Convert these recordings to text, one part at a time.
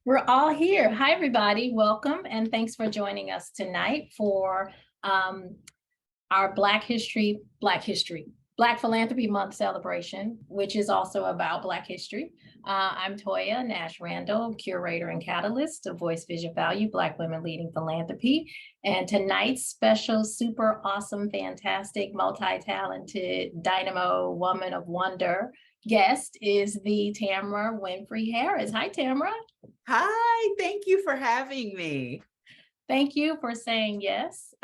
We're all here. Hi, everybody. Welcome, and thanks for joining us tonight for um, our Black Philanthropy Month celebration, which is also about Black history. I'm Toya Nash Randall, curator and catalyst of Voice Vision Value, Black Women Leading Philanthropy. And tonight's special, super awesome, fantastic, multi-talented, dynamo woman of wonder guest is the Tamara Winfrey Harris. Hi, Tamara. Hi, thank you for having me. Thank you for saying yes.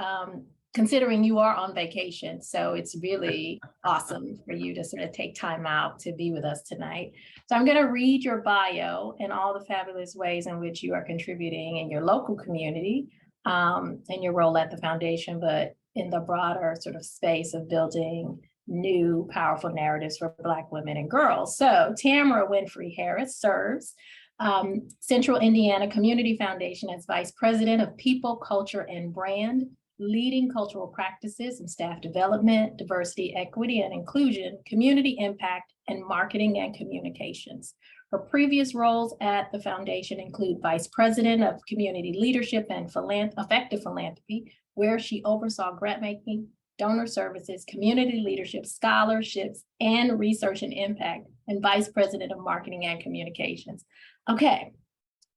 Considering you are on vacation, so it's really awesome for you to sort of take time out to be with us tonight. So I'm going to read your bio and all the fabulous ways in which you are contributing in your local community and your role at the foundation, but in the broader sort of space of building new powerful narratives for Black women and girls. So Tamara Winfrey Harris serves Central Indiana Community Foundation as Vice President of People, Culture, and Brand, leading cultural practices and staff development, diversity, equity, and inclusion, community impact, and marketing and communications. Her previous roles at the foundation include Vice President of Community Leadership and Effective Philanthropy, where she oversaw grant making, donor services, community leadership, scholarships, and research and impact, and Vice President of Marketing and Communications. Okay,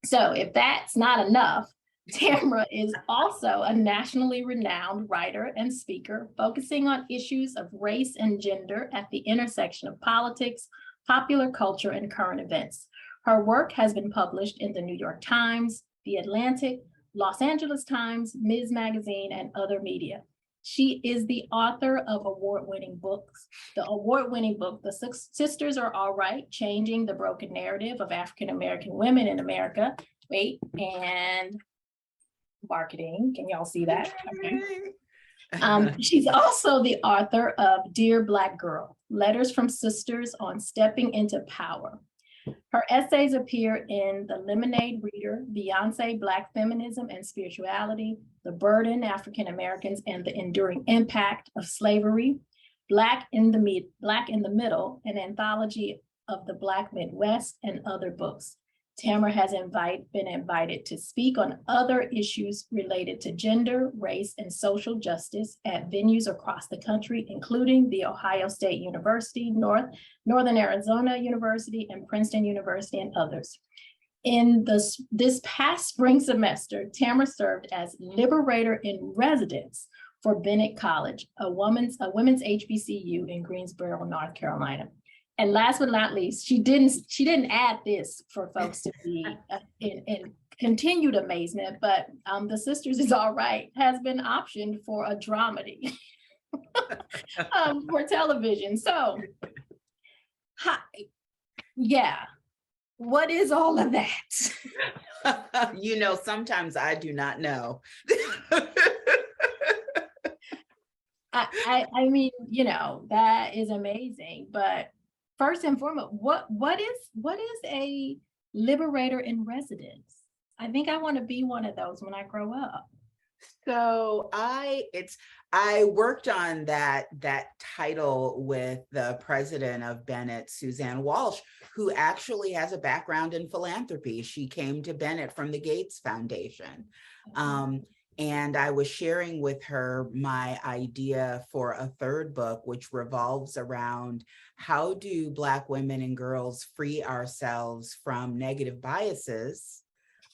so if that's not enough, Tamara is also a nationally renowned writer and speaker focusing on issues of race and gender at the intersection of politics, popular culture, and current events. Her work has been published in the New York Times, The Atlantic, Los Angeles Times, Ms. Magazine, and other media. She is the author of award-winning books. The award-winning book, The Sisters Are All Right, Changing the Broken Narrative of African-American Women in America. Wait, and marketing. Can y'all see that? Okay. She's also the author of Dear Black Girl, Letters from Sisters on Stepping into Power. Her essays appear in The Lemonade Reader, Beyonce, Black Feminism and Spirituality, The Burden, African Americans and the Enduring Impact of Slavery, Black in the Middle, an anthology of the Black Midwest, and other books. Tamara has been invited to speak on other issues related to gender, race, and social justice at venues across the country, including The Ohio State University, Northern Arizona University, and Princeton University, and others. In this past spring semester, Tamara served as Liberator in Residence for Bennett College, a women's HBCU in Greensboro, North Carolina. And last but not least, she didn't add this for folks to be in continued amazement, but The Sisters Is All Right has been optioned for a dramedy for television. So, yeah, what is all of that? You know, sometimes I do not know. I mean, you know, that is amazing, but first and foremost, what is a liberator in residence? I think I want to be one of those when I grow up. So I worked on that title with the president of Bennett, Suzanne Walsh, who actually has a background in philanthropy. She came to Bennett from the Gates Foundation. And I was sharing with her my idea for a third book, which revolves around how do Black women and girls free ourselves from negative biases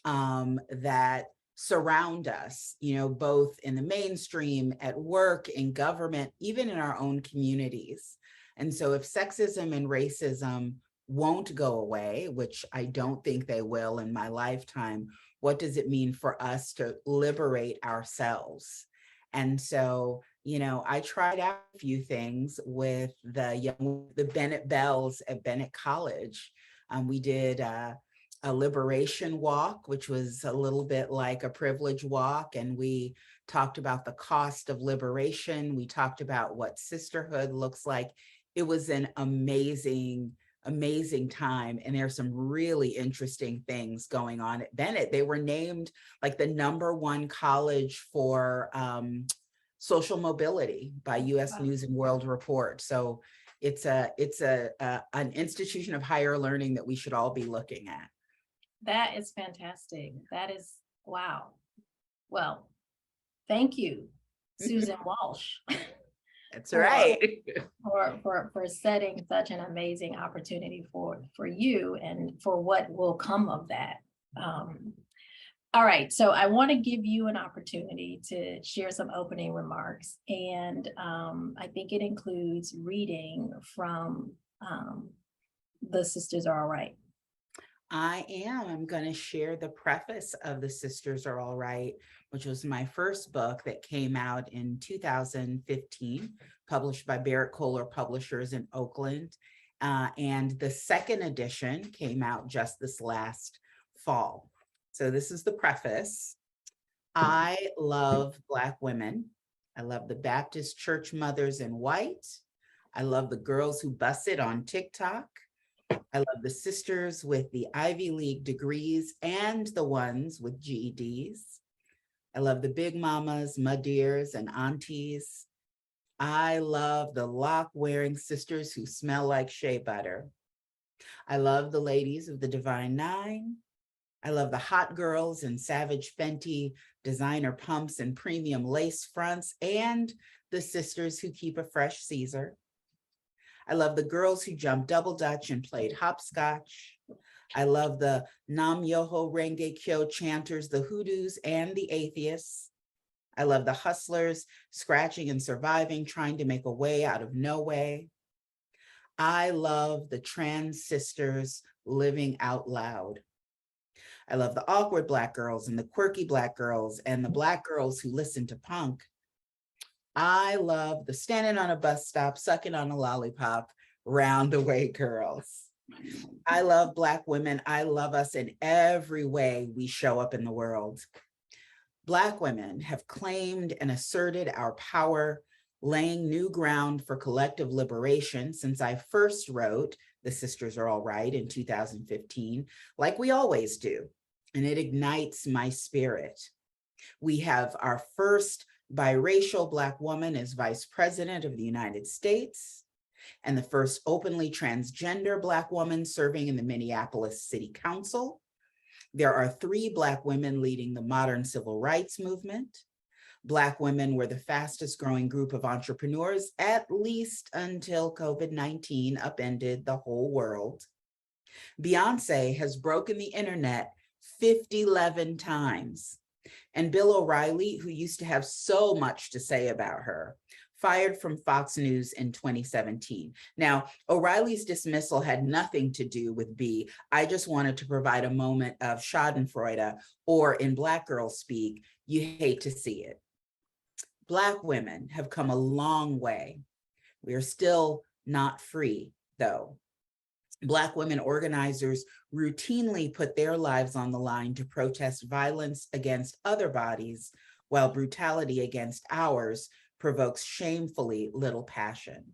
that surround us, you know, both in the mainstream, at work, in government, even in our own communities. And so if sexism and racism won't go away, which I don't think they will in my lifetime, what does it mean for us to liberate ourselves? And so, you know, I tried out a few things with the Bennett Bells at Bennett College. We did a liberation walk, which was a little bit like a privilege walk. And we talked about the cost of liberation. We talked about what sisterhood looks like. It was an amazing time. And there's some really interesting things going on at Bennett. They were named like the #1 college for social mobility by US News and World Report. So it's an institution of higher learning that we should all be looking at. That is fantastic. That is, wow. Well, thank you, Susan Walsh, That's for right. for setting such an amazing opportunity for you and for what will come of that. All right, so I want to give you an opportunity to share some opening remarks, and I think it includes reading from The Sisters Are All Right. I am. I'm going to share the preface of The Sisters Are All Right, which was my first book that came out in 2015, published by Barrett Kohler Publishers in Oakland. And the second edition came out just this last fall. So this is the preface. I love Black women. I love the Baptist church mothers in white. I love the girls who bust it on TikTok. I love the sisters with the Ivy League degrees and the ones with GEDs. I love the big mamas, muddeers, and aunties. I love the lock-wearing sisters who smell like shea butter. I love the ladies of the Divine Nine. I love the hot girls in Savage Fenty, designer pumps, and premium lace fronts, and the sisters who keep a fresh Caesar. I love the girls who jumped double dutch and played hopscotch. I love the Nam Yoho Renge Kyo chanters, the hoodoos, and the atheists. I love the hustlers, scratching and surviving, trying to make a way out of no way. I love the trans sisters living out loud. I love the awkward Black girls and the quirky Black girls and the Black girls who listen to punk. I love the standing on a bus stop, sucking on a lollipop, round the way girls. I love Black women. I love us in every way we show up in the world. Black women have claimed and asserted our power, laying new ground for collective liberation since I first wrote The Sisters Are All Right in 2015, like we always do, and it ignites my spirit. We have our first biracial Black woman as Vice President of the United States, and the first openly transgender Black woman serving in the Minneapolis City Council. There are 3 Black women leading the modern civil rights movement. Black women were the fastest growing group of entrepreneurs, at least until COVID-19 upended the whole world. Beyonce has broken the internet 50-11 times. And Bill O'Reilly, who used to have so much to say about her, fired from Fox News in 2017. Now, O'Reilly's dismissal had nothing to do with B. I just wanted to provide a moment of schadenfreude, or in Black girl speak, you hate to see it. Black women have come a long way. We are still not free, though. Black women organizers routinely put their lives on the line to protest violence against other bodies, while brutality against ours provokes shamefully little passion.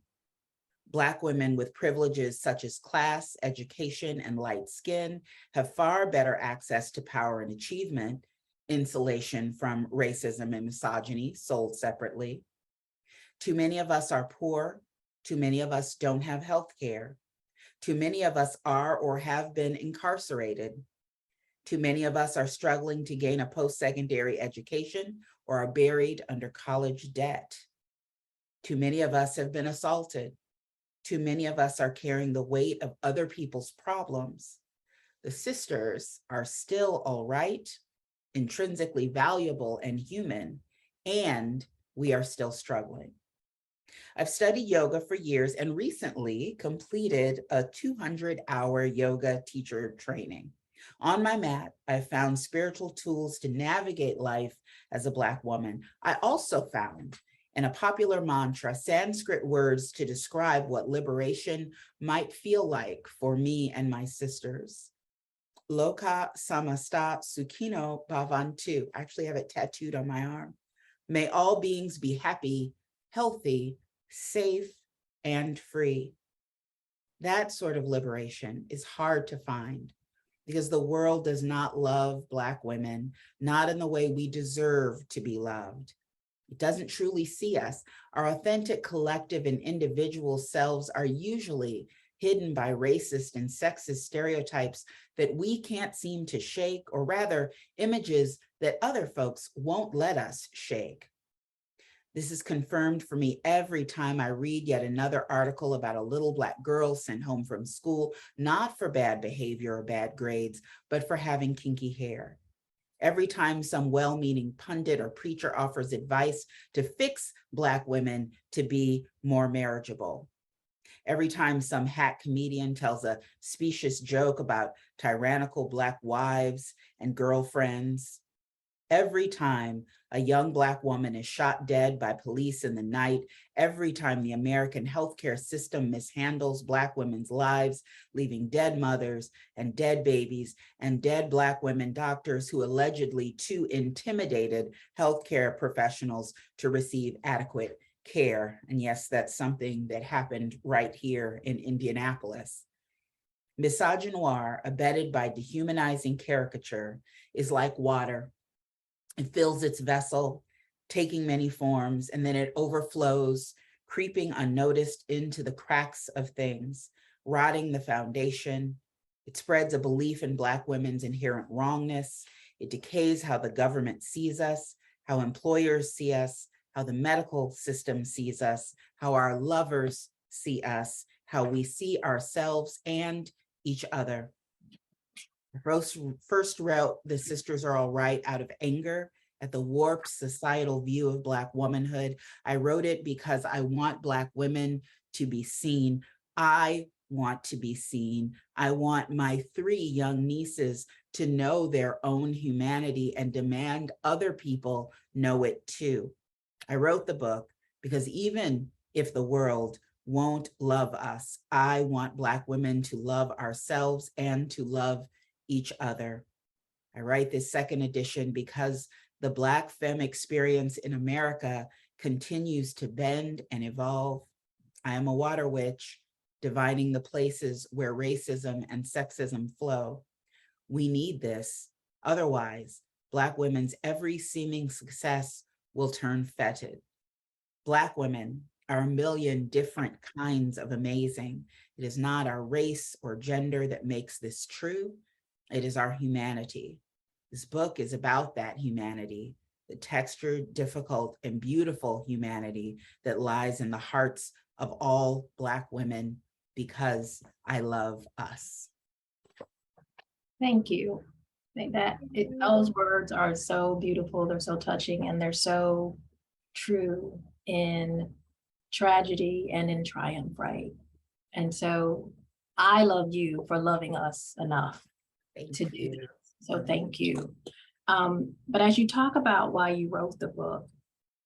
Black women with privileges such as class, education, and light skin have far better access to power and achievement, insulation from racism and misogyny sold separately. Too many of us are poor. Too many of us don't have health care. Too many of us are or have been incarcerated. Too many of us are struggling to gain a post-secondary education or are buried under college debt. Too many of us have been assaulted. Too many of us are carrying the weight of other people's problems. The sisters are still all right, intrinsically valuable and human, and we are still struggling. I've studied yoga for years and recently completed a 200-hour yoga teacher training. On my mat, I found spiritual tools to navigate life as a Black woman. I also found in a popular mantra Sanskrit words to describe what liberation might feel like for me and my sisters. Loka samasta sukhino bhavantu. I actually have it tattooed on my arm. May all beings be happy, healthy, safe, and free. That sort of liberation is hard to find because the world does not love Black women, not in the way we deserve to be loved. It doesn't truly see us. Our authentic collective and individual selves are usually hidden by racist and sexist stereotypes that we can't seem to shake, or rather, images that other folks won't let us shake. This is confirmed for me every time I read yet another article about a little Black girl sent home from school, not for bad behavior or bad grades, but for having kinky hair. Every time some well-meaning pundit or preacher offers advice to fix Black women to be more marriageable. Every time some hack comedian tells a specious joke about tyrannical Black wives and girlfriends. Every time a young Black woman is shot dead by police in the night, every time the American healthcare system mishandles Black women's lives, leaving dead mothers and dead babies and dead Black women doctors who allegedly too intimidated healthcare professionals to receive adequate care. And yes, that's something that happened right here in Indianapolis. Misogynoir, abetted by dehumanizing caricature, is like water. It fills its vessel, taking many forms, and then it overflows, creeping unnoticed into the cracks of things, rotting the foundation. It spreads a belief in Black women's inherent wrongness. It decays how the government sees us, how employers see us, how the medical system sees us, how our lovers see us, how we see ourselves and each other. I first wrote The Sisters Are All Right out of anger at the warped societal view of Black womanhood. I wrote it because I want Black women to be seen. I want to be seen. I want my 3 young nieces to know their own humanity and demand other people know it too. I wrote the book because even if the world won't love us, I want Black women to love ourselves and to love each other. I write this second edition because the Black femme experience in America continues to bend and evolve. I am a water witch, divining the places where racism and sexism flow. We need this. Otherwise, Black women's every seeming success will turn fetid. Black women are a million different kinds of amazing. It is not our race or gender that makes this true. It is our humanity. This book is about that humanity, the textured, difficult, and beautiful humanity that lies in the hearts of all Black women, because I love us. Thank you. I think that those words are so beautiful, they're so touching, and they're so true in tragedy and in triumph, right? And so I love you for loving us enough to do this. So thank you. But as you talk about why you wrote the book,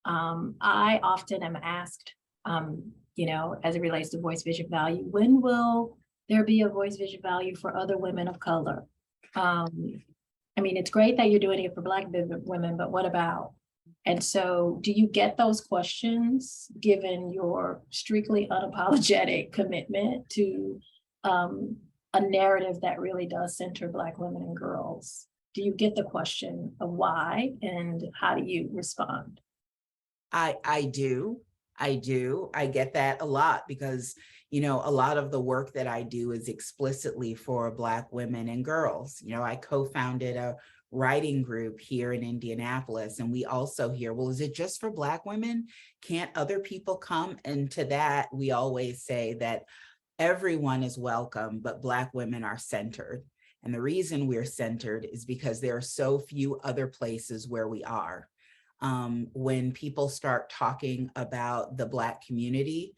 I often am asked, as it relates to voice, vision, value, when will there be a voice, vision, value for other women of color? It's great that you're doing it for Black women, but what about? And so do you get those questions given your strictly unapologetic commitment to a narrative that really does center Black women and girls? Do you get the question of why, and how do you respond? I do. I get that a lot because, a lot of the work that I do is explicitly for Black women and girls. I co-founded a writing group here in Indianapolis, and we also hear, well, is it just for Black women? Can't other people come? And to that, we always say that everyone is welcome, but Black women are centered. And the reason we're centered is because there are so few other places where we are. When people start talking about the Black community,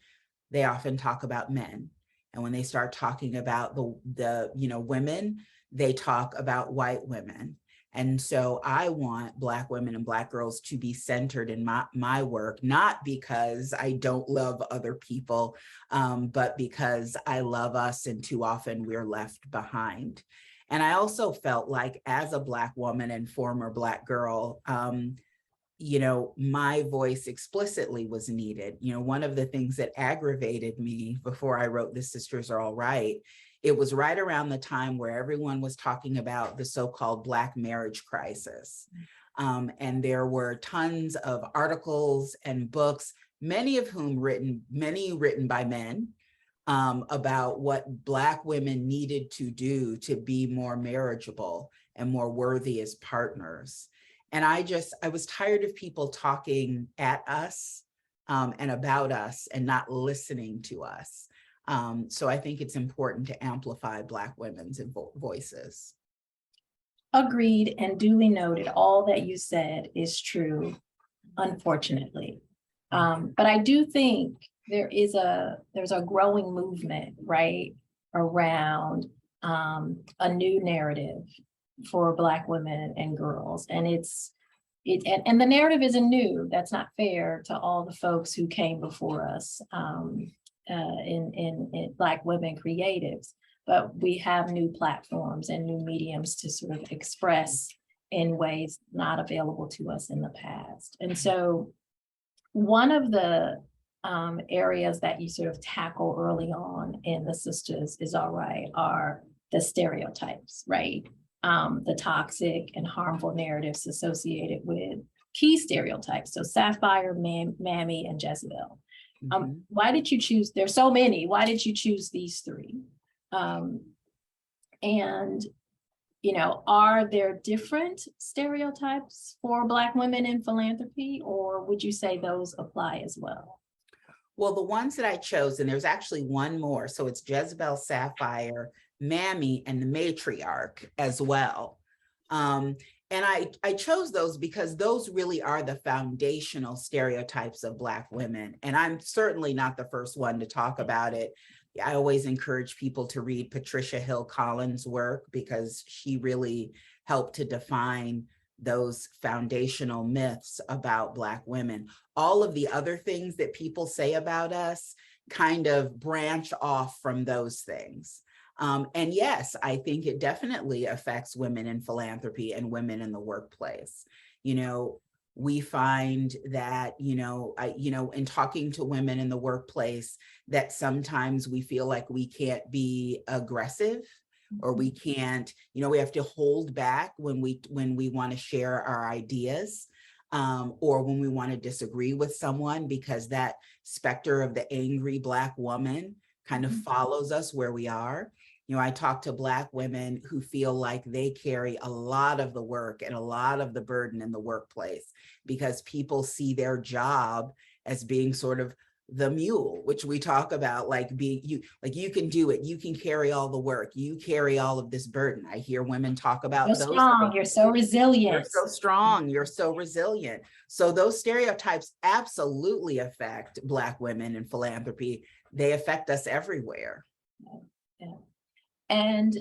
they often talk about men. And when they start talking about the women, they talk about white women. And so I want Black women and Black girls to be centered in my work, not because I don't love other people, but because I love us, and too often we're left behind. And I also felt like, as a Black woman and former Black girl, my voice explicitly was needed. One of the things that aggravated me before I wrote The Sisters Are All Right, it was right around the time where everyone was talking about the so-called Black marriage crisis. And there were tons of articles and books, many written by men, about what Black women needed to do to be more marriageable and more worthy as partners. And I was tired of people talking at us and about us and not listening to us. So I think it's important to amplify Black women's voices. Agreed and duly noted. All that you said is true, unfortunately. But I do think there's a growing movement, right, around a new narrative for Black women and girls. And and the narrative isn't new. That's not fair to all the folks who came before us in Black women creatives. But we have new platforms and new mediums to sort of express in ways not available to us in the past. And so one of the areas that you sort of tackle early on in the Sisters Is All Right are the stereotypes, right? The toxic and harmful narratives associated with key stereotypes. So Sapphire, Mammy, and Jezebel. Why did you choose? There's so many. Why did you choose these three? And, are there different stereotypes for Black women in philanthropy, or would you say those apply as well? Well, the ones that I chose, and there's actually one more. So it's Jezebel, Sapphire, Mammy, and the matriarch as well. And I chose those because those really are the foundational stereotypes of Black women. And I'm certainly not the first one to talk about it. I always encourage people to read Patricia Hill Collins' work because she really helped to define those foundational myths about Black women. All of the other things that people say about us kind of branch off from those things. And yes, I think it definitely affects women in philanthropy and women in the workplace. We find that, in talking to women in the workplace, that sometimes we feel like we can't be aggressive, or we can't, we have to hold back when we want to share our ideas, or when we want to disagree with someone, because that specter of the angry Black woman kind of follows us where we are. I talk to Black women who feel like they carry a lot of the work and a lot of the burden in the workplace because people see their job as being sort of the mule, which we talk about, like being you can do it, you can carry all the work, you carry all of this burden. I hear women talk about You're those strong, things. you're so resilient. You're so strong, you're so resilient. So those stereotypes absolutely affect Black women in philanthropy. They affect us everywhere. Yeah. And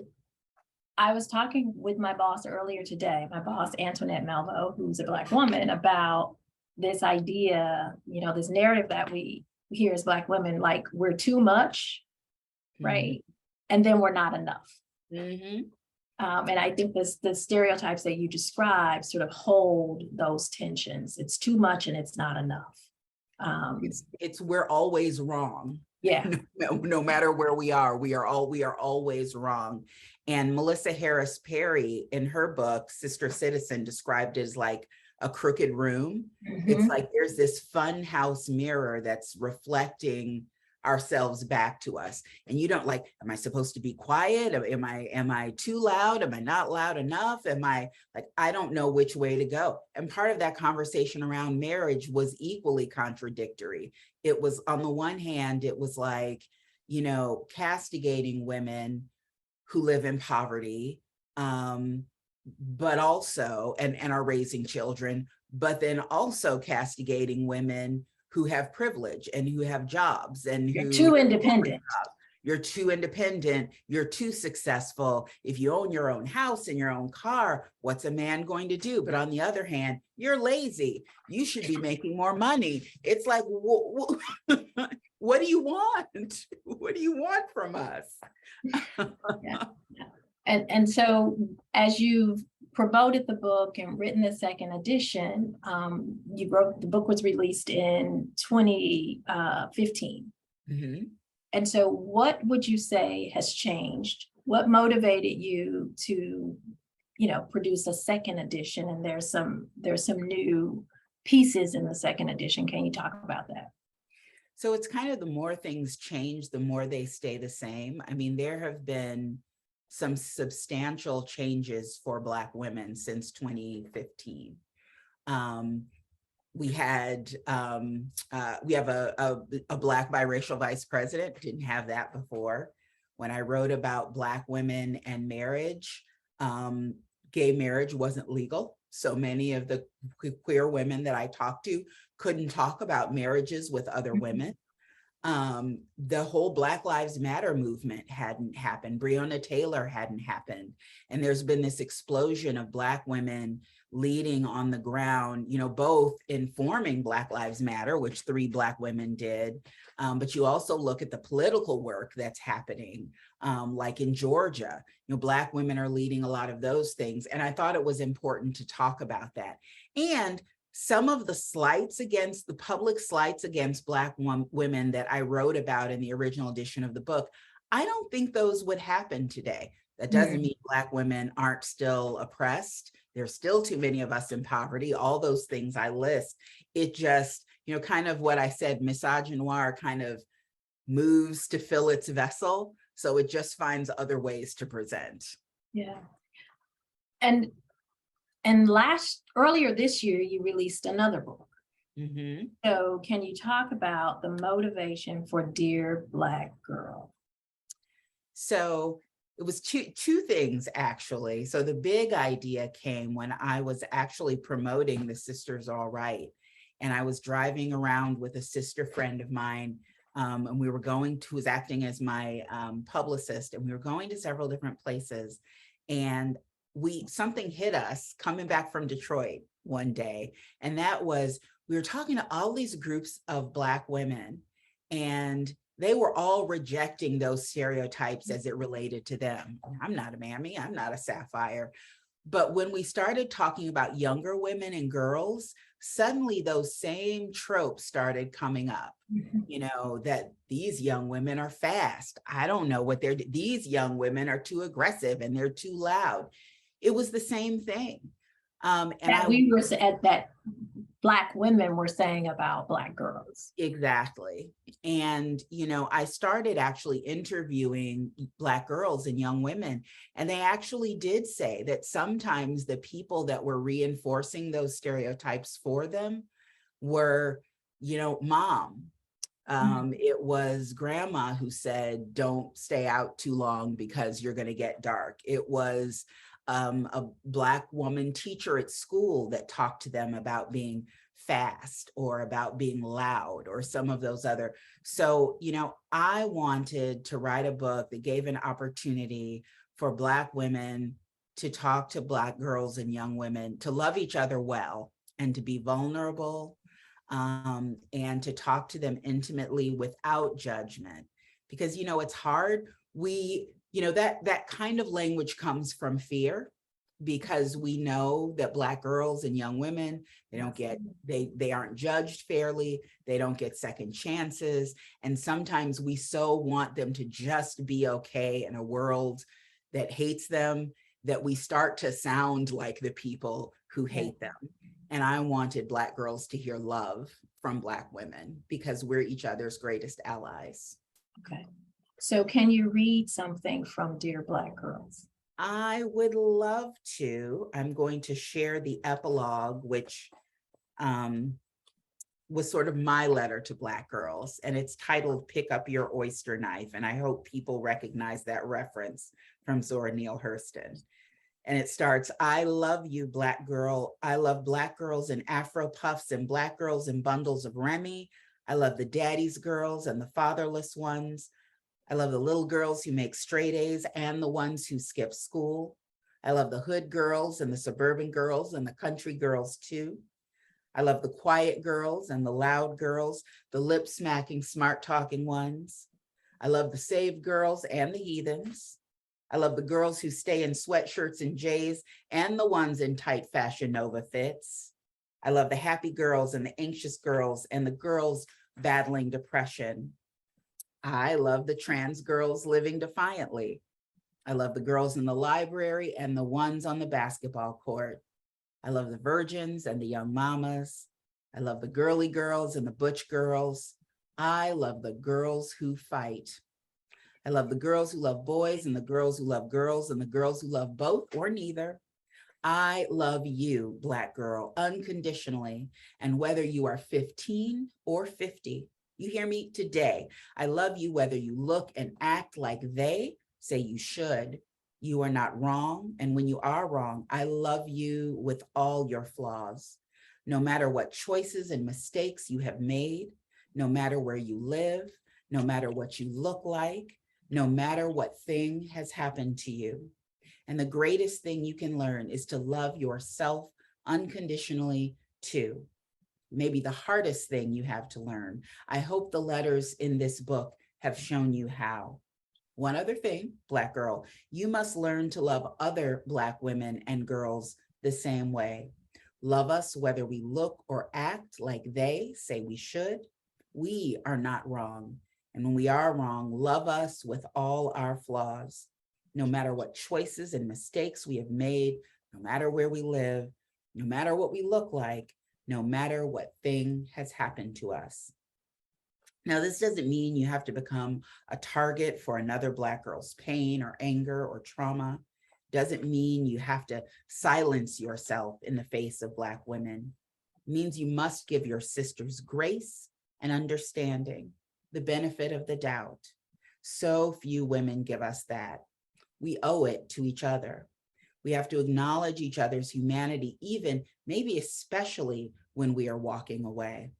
I was talking with my boss earlier today, my boss, Antoinette Malvo, who's a Black woman, about this idea, this narrative that we hear as Black women, like we're too much, right? And then we're not enough. And I think the stereotypes that you describe sort of hold those tensions. It's too much and it's not enough. It's we're always wrong. Yeah. No matter where we are always wrong. And Melissa Harris Perry, in her book, Sister Citizen, described it as like a crooked room. It's like there's this fun house mirror that's reflecting ourselves back to us. And you don't like, am I supposed to be quiet? Am I too loud? Am I not loud enough? Am I like, I don't know which way to go. And part of that conversation around marriage was equally contradictory. It was, on the one hand, it was like, castigating women who live in poverty, but also, and are raising children, but then also castigating women who have privilege and who have jobs and you're too independent. You're too independent. You're too successful. If you own your own house and your own car, what's a man going to do? But on the other hand, you're lazy. You should be making more money. It's like, what do you want? What do you want from us? Yeah. And so as you've promoted the book and written the second edition, the book was released in 2015. And so what would you say has changed? What motivated you to, produce a second edition? And there's some new pieces in the second edition. Can you talk about that? So it's kind of the more things change, the more they stay the same. I mean, there have been some substantial changes for Black women since 2015. We have a Black biracial vice president, didn't have that before. When I wrote about Black women and marriage, gay marriage wasn't legal. So many of the queer women that I talked to couldn't talk about marriages with other women. The whole Black Lives Matter movement hadn't happened. Breonna Taylor hadn't happened. And there's been this explosion of Black women leading on the ground, you know, both informing Black Lives Matter, which 3 Black women did, but you also look at the political work that's happening, like in Georgia, you know, Black women are leading a lot of those things. And I thought it was important to talk about that. And some of the slights against the public slights against Black women that I wrote about in the original edition of the book, I don't think those would happen today. That doesn't mean Black women aren't still oppressed. There's still too many of us in poverty, all those things I list. It just, you know, kind of what I said, misogynoir kind of moves to fill its vessel. So it just finds other ways to present. Yeah. And earlier this year, you released another book. Mm-hmm. So can you talk about the motivation for Dear Black Girl? So it was two things, actually. So the big idea came when I was actually promoting the Sisters All Right. And I was driving around with a sister friend of mine, and we were going to, who was acting as my publicist, and we were going to several different places. And something hit us coming back from Detroit one day. And that was, we were talking to all these groups of Black women, and they were all rejecting those stereotypes as it related to them. I'm not a mammy, I'm not a sapphire. But when we started talking about younger women and girls, suddenly those same tropes started coming up. You know, that these young women are fast. I don't know what these young women are too aggressive and they're too loud. It was the same thing. That Black women were saying about Black girls. Exactly. And, you know, I started actually interviewing Black girls and young women, and they actually did say that sometimes the people that were reinforcing those stereotypes for them were, you know, mom. It was grandma who said, don't stay out too long because you're going to get dark. It was a Black woman teacher at school that talked to them about being fast or about being loud or some of those other. So, you know, I wanted to write a book that gave an opportunity for Black women to talk to Black girls and young women, to love each other well and to be vulnerable, and to talk to them intimately without judgment. Because, you know, it's hard. You know, that kind of language comes from fear, because we know that Black girls and young women, they aren't judged fairly. They don't get second chances. And sometimes we so want them to just be okay in a world that hates them, that we start to sound like the people who hate them. And I wanted Black girls to hear love from Black women, because we're each other's greatest allies. Okay. So can you read something from Dear Black Girls? I would love to. I'm going to share the epilogue, which was sort of my letter to Black girls, and it's titled Pick Up Your Oyster Knife. And I hope people recognize that reference from Zora Neale Hurston. And it starts, I love you, Black girl. I love Black girls in Afro puffs and Black girls in bundles of Remy. I love the daddy's girls and the fatherless ones. I love the little girls who make straight A's and the ones who skip school. I love the hood girls and the suburban girls and the country girls too. I love the quiet girls and the loud girls, the lip smacking, smart talking ones. I love the saved girls and the heathens. I love the girls who stay in sweatshirts and J's and the ones in tight Fashion Nova fits. I love the happy girls and the anxious girls and the girls battling depression. I love the trans girls living defiantly. I love the girls in the library and the ones on the basketball court. I love the virgins and the young mamas. I love the girly girls and the butch girls. I love the girls who fight. I love the girls who love boys and the girls who love girls and the girls who love both or neither. I love you, Black girl, unconditionally. And whether you are 15 or 50, you hear me today. I love you whether you look and act like they say you should. You are not wrong. And when you are wrong, I love you with all your flaws. No matter what choices and mistakes you have made, no matter where you live, no matter what you look like, no matter what thing has happened to you. And the greatest thing you can learn is to love yourself unconditionally too. Maybe the hardest thing you have to learn. I hope the letters in this book have shown you how. One other thing, Black girl, you must learn to love other Black women and girls the same way. Love us whether we look or act like they say we should. We are not wrong. And when we are wrong, love us with all our flaws. No matter what choices and mistakes we have made, no matter where we live, no matter what we look like, no matter what thing has happened to us. Now, this doesn't mean you have to become a target for another Black girl's pain or anger or trauma. Doesn't mean you have to silence yourself in the face of Black women. It means you must give your sisters grace and understanding, the benefit of the doubt. So few women give us that. We owe it to each other. We have to acknowledge each other's humanity, even maybe especially when we are walking away.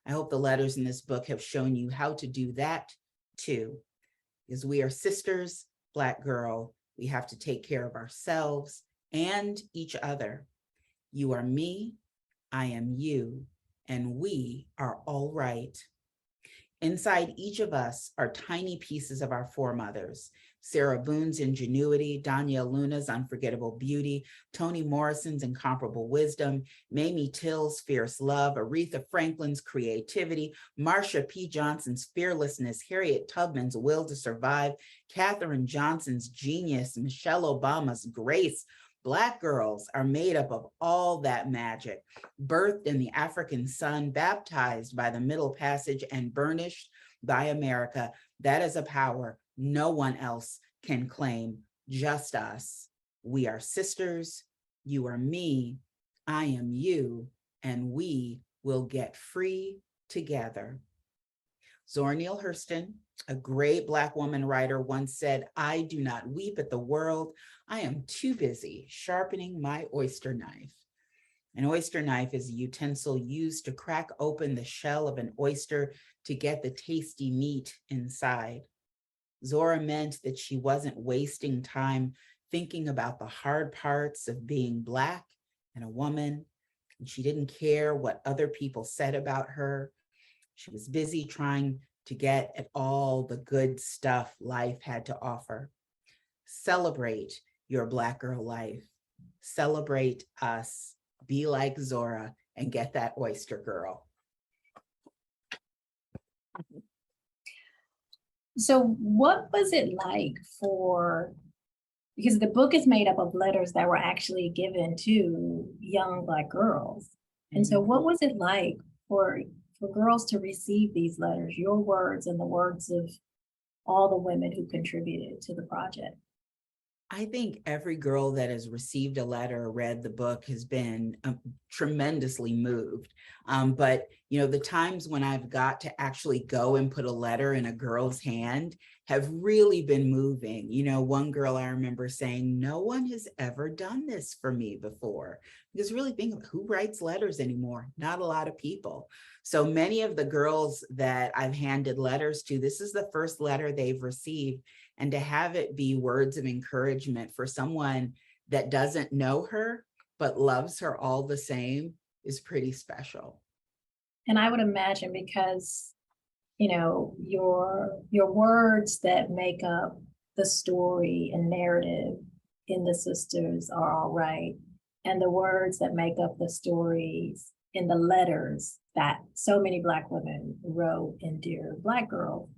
I hope the letters in this book have shown you how to do that too. Because we are sisters, Black girl, we have to take care of ourselves and each other. You are me, I am you, and we are all right. Inside each of us are tiny pieces of our foremothers. Sarah Boone's ingenuity, Danya Luna's unforgettable beauty, Toni Morrison's incomparable wisdom, Mamie Till's fierce love, Aretha Franklin's creativity, Marsha P. Johnson's fearlessness, Harriet Tubman's will to survive, Katherine Johnson's genius, Michelle Obama's grace. Black girls are made up of all that magic, birthed in the African sun, baptized by the Middle Passage, and burnished by America. That is a power no one else can claim, just us. We are sisters, you are me, I am you, and we will get free together. Zora Neale Hurston, a great Black woman writer, once said, I do not weep at the world. I am too busy sharpening my oyster knife. An oyster knife is a utensil used to crack open the shell of an oyster to get the tasty meat inside. Zora meant that she wasn't wasting time thinking about the hard parts of being Black and a woman, and she didn't care what other people said about her. She was busy trying to get at all the good stuff life had to offer. Celebrate your Black girl life. Celebrate us. Be like Zora and get that oyster girl. So what was it like because the book is made up of letters that were actually given to young Black girls. And so what was it like for girls to receive these letters, your words and the words of all the women who contributed to the project? I think every girl that has received a letter or read the book has been tremendously moved. But, you know, the times when I've got to actually go and put a letter in a girl's hand have really been moving. You know, one girl I remember saying, no one has ever done this for me before. Because really think of who writes letters anymore? Not a lot of people. So many of the girls that I've handed letters to, this is the first letter they've received. And to have it be words of encouragement for someone that doesn't know her, but loves her all the same is pretty special. And I would imagine because, you know, your words that make up the story and narrative in The Sisters Are All Right, and the words that make up the stories in the letters that so many Black women wrote in Dear Black Girl,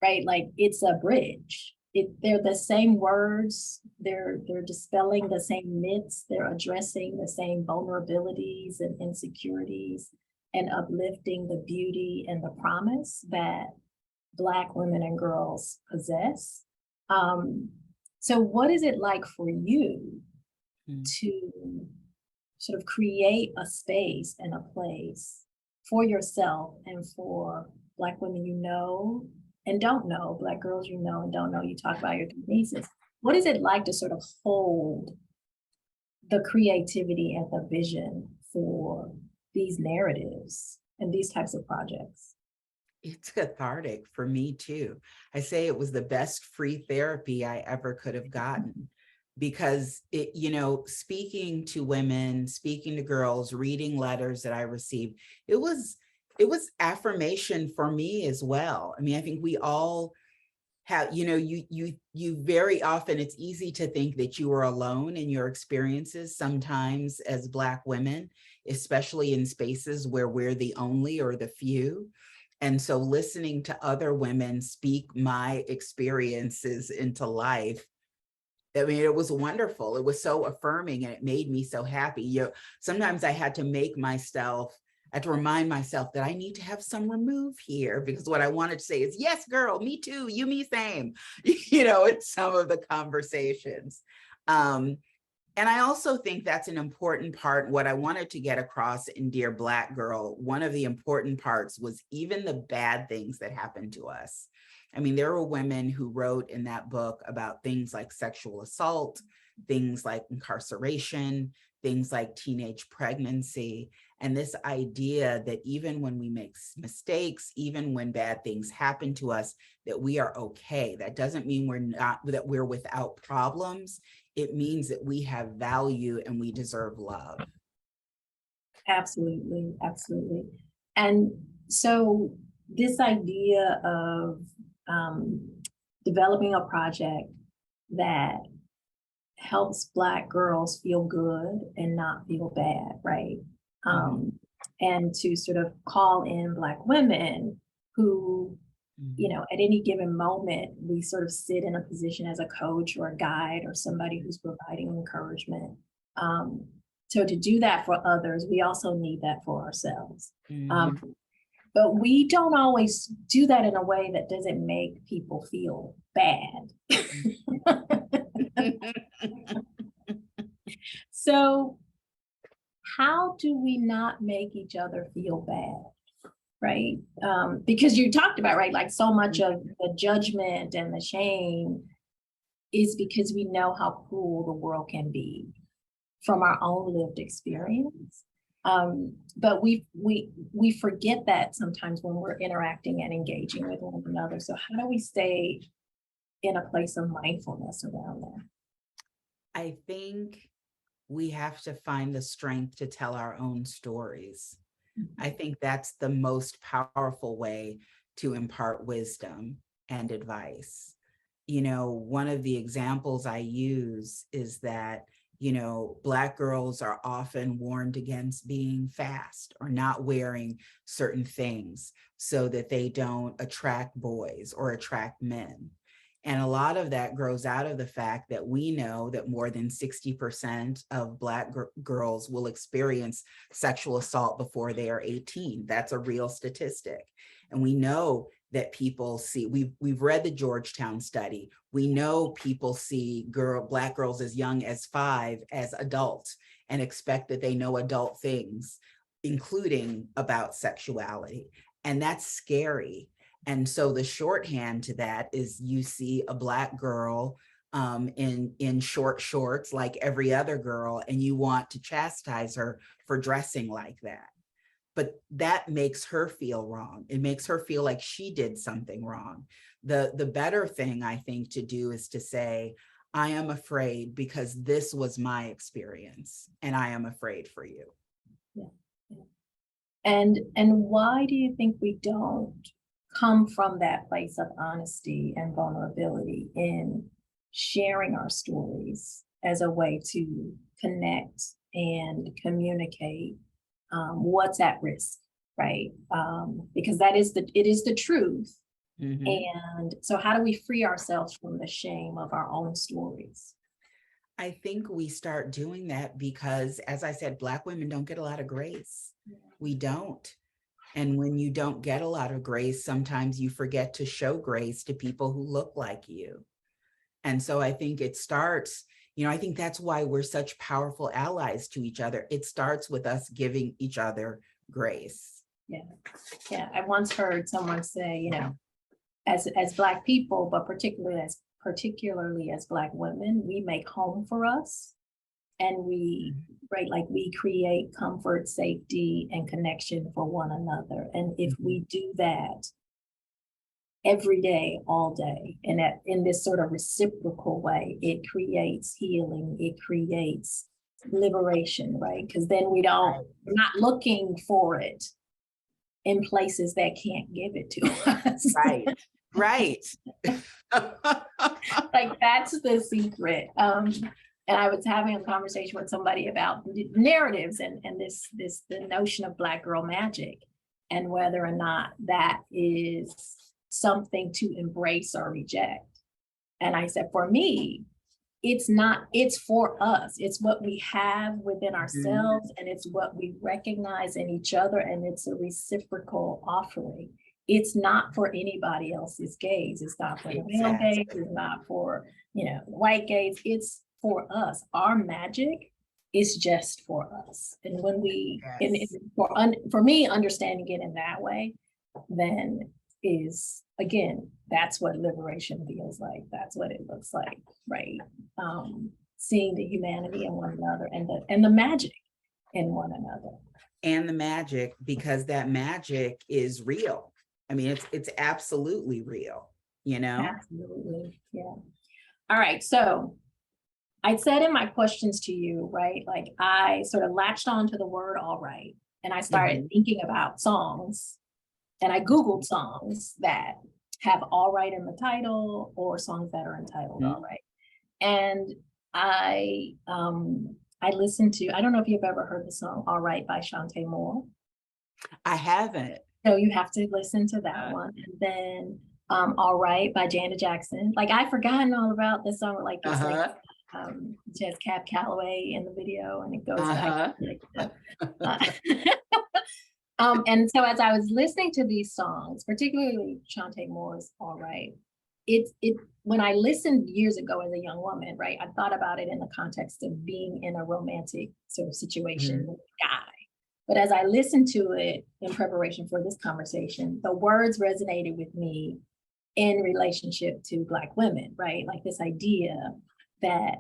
right? Like it's a bridge. They're the same words. They're dispelling the same myths. They're addressing the same vulnerabilities and insecurities and uplifting the beauty and the promise that Black women and girls possess. So what is it like for you to sort of create a space and a place for yourself and for Black women you know and don't know, Black girls you know and don't know? You talk about your nieces. What is it like to sort of hold the creativity and the vision for these narratives and these types of projects? It's cathartic for me too. I say it was the best free therapy I ever could have gotten, because it, speaking to women, speaking to girls, reading letters that I received, it was affirmation for me as well. I mean, I think we all have, you very often, it's easy to think that you are alone in your experiences sometimes as Black women, especially in spaces where we're the only or the few. And so listening to other women speak my experiences into life, I mean, it was wonderful. It was so affirming and it made me so happy. Sometimes I had to remind myself that I need to have some remove here, because what I wanted to say is, yes, girl, me too, you, me, same, in some of the conversations. And I also think that's an important part. What I wanted to get across in Dear Black Girl, one of the important parts was even the bad things that happened to us. I mean, there were women who wrote in that book about things like sexual assault, things like incarceration, things like teenage pregnancy, and this idea that even when we make mistakes, even when bad things happen to us, that we are okay. That doesn't mean that we're without problems. It means that we have value and we deserve love. Absolutely, absolutely. And so this idea of developing a project that helps Black girls feel good and not feel bad, right? And to sort of call in Black women who, at any given moment, we sort of sit in a position as a coach or a guide or somebody who's providing encouragement. So to do that for others, we also need that for ourselves. But we don't always do that in a way that doesn't make people feel bad. So how do we not make each other feel bad, right? Because you talked about, right, like so much of the judgment and the shame is because we know how cruel the world can be from our own lived experience. But we forget that sometimes when we're interacting and engaging with one another. So how do we stay in a place of mindfulness around that? I think we have to find the strength to tell our own stories. I think that's the most powerful way to impart wisdom and advice. One of the examples I use is that Black girls are often warned against being fast or not wearing certain things so that they don't attract boys or attract men. And a lot of that grows out of the fact that we know that more than 60% of Black girls will experience sexual assault before they are 18. That's a real statistic. And we know that people see, we've read the Georgetown study. We know people see Black girls as young as 5 as adults and expect that they know adult things, including about sexuality. And that's scary. And so the shorthand to that is you see a Black girl in short shorts like every other girl, and you want to chastise her for dressing like that. But that makes her feel wrong. It makes her feel like she did something wrong. The better thing, I think, to do is to say, I am afraid because this was my experience, and I am afraid for you. Yeah. And why do you think we don't come from that place of honesty and vulnerability in sharing our stories as a way to connect and communicate what's at risk, right? Because it is the truth. And so how do we free ourselves from the shame of our own stories? I think we start doing that because, as I said, Black women don't get a lot of grace. We don't. And when you don't get a lot of grace, sometimes you forget to show grace to people who look like you. And so I think it starts, I think that's why we're such powerful allies to each other. It starts with us giving each other grace. Yeah. Yeah. I once heard someone say, as Black people, but particularly as Black women, we make home for us, and we create comfort, safety, and connection for one another. And if we do that every day, all day, and in this sort of reciprocal way, it creates healing, it creates liberation, right? Because then we're not looking for it in places that can't give it to us. Right. Like, that's the secret. And I was having a conversation with somebody about narratives and the notion of Black girl magic, and whether or not that is something to embrace or reject. And I said, for me, it's not, it's for us. It's what we have within ourselves, and it's what we recognize in each other, and it's a reciprocal offering. It's not for anybody else's gaze. It's not for the male gaze. It's not for, white gaze. It's for us. Our magic is just for us. And when we, for me, understanding it in that way, then is, again, that's what liberation feels like. That's what it looks like, right? Seeing the humanity in one another, and the magic in one another. And the magic, because that magic is real. I mean, it's absolutely real, Absolutely, yeah. All right, so I said in my questions to you, right, like I sort of latched on to the word all right, and I started thinking about songs, and I Googled songs that have all right in the title, or songs that are entitled all right. And I listened to, I don't know if you've ever heard the song All Right by Shantae Moore. I haven't. So you have to listen to that one. And then All Right by Janet Jackson. Like, I've forgotten all about this song. Like, it's like she has Cab Calloway in the video, and it goes back. And so as I was listening to these songs, particularly Shantae Moore's All Right, it when I listened years ago as a young woman, right, I thought about it in the context of being in a romantic sort of situation with a guy. But as I listened to it in preparation for this conversation, the words resonated with me in relationship to Black women, right? Like this idea that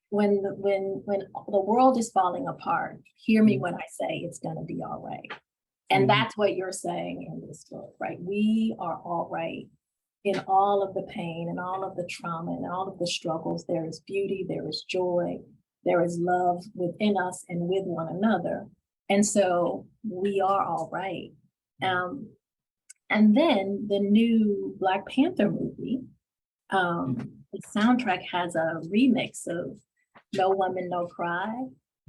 when the world is falling apart, hear me when I say it's gonna be all right. And that's what you're saying in this book, right? We are all right in all of the pain and all of the trauma and all of the struggles. There is beauty, there is joy, there is love within us and with one another. And so we are all right. And then the new Black Panther movie, the soundtrack has a remix of No Woman, No Cry,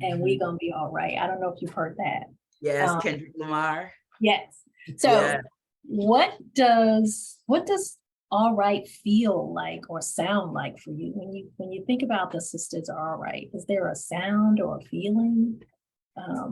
and We Gonna Be All Right. I don't know if you've heard that. Yes, Kendrick Lamar. Yes. So what does all right feel like or sound like for you when you think about the sisters are all right? Is there a sound or a feeling?